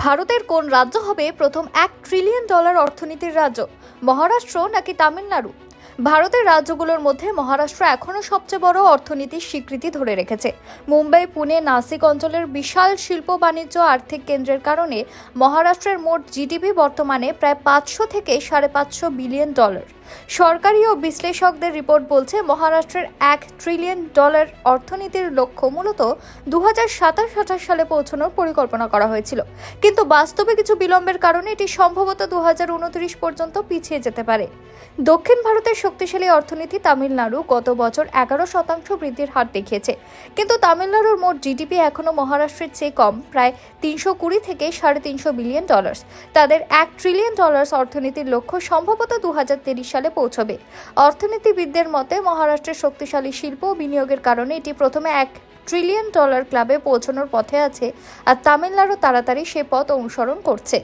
ভারতের কোন রাজ্য হবে প্রথম $1 ট্রিলিয়ন অর্থনীতির রাজ্য? মহারাষ্ট্র নাকি তামিলনাড়ু? ভারতের রাজ্যগুলোর মধ্যে মহারাষ্ট্র এখনো সবচেয়ে বড় অর্থনীতির স্বীকৃতি ধরে রেখেছে। মুম্বাই, পুনে, নাসিক অঞ্চলের বিশাল শিল্প, বাণিজ্য, আর্থিক কেন্দ্রের কারণে মহারাষ্ট্রের মোট জিডিপি বর্তমানে প্রায় 500 থেকে $550 বিলিয়ন। সরকারি ও বিশ্লেষকদের রিপোর্ট বলছে মহারাষ্ট্রের $1 ট্রিলিয়ন অর্থনীতির লক্ষ্য মূলত 2027-28 সালে পৌঁছানোর পরিকল্পনা করা হয়েছিল, কিন্তু বাস্তবে কিছু বিলম্বের কারণে এটি সম্ভবত 2029 পর্যন্ত পিছিয়ে যেতে পারে। দক্ষিণ ভারতের শক্তিশালী অর্থনীতি তামিলনাড়ু গত বছর 11% বৃদ্ধির হার দেখিয়েছে, কিন্তু তামিলনাড়ুর মোট জিডিপি এখনো মহারাষ্ট্রের চেয়ে কম, প্রায় 320 থেকে $350 বিলিয়ন। তাদের $1 ট্রিলিয়ন অর্থনীতির লক্ষ্য সম্ভবত 2030 সালে পৌঁছবে। অর্থনীতিবিদদের মতে মহারাষ্ট্রের শক্তিশালী শিল্প ও বিনিয়োগের কারণে এটি প্রথমে $1 ট্রিলিয়ন ক্লাবে পৌঁছানোর পথে আছে, আর তামিলনাড়ু তাড়াতাড়ি সে পথ অনুসরণ করছে।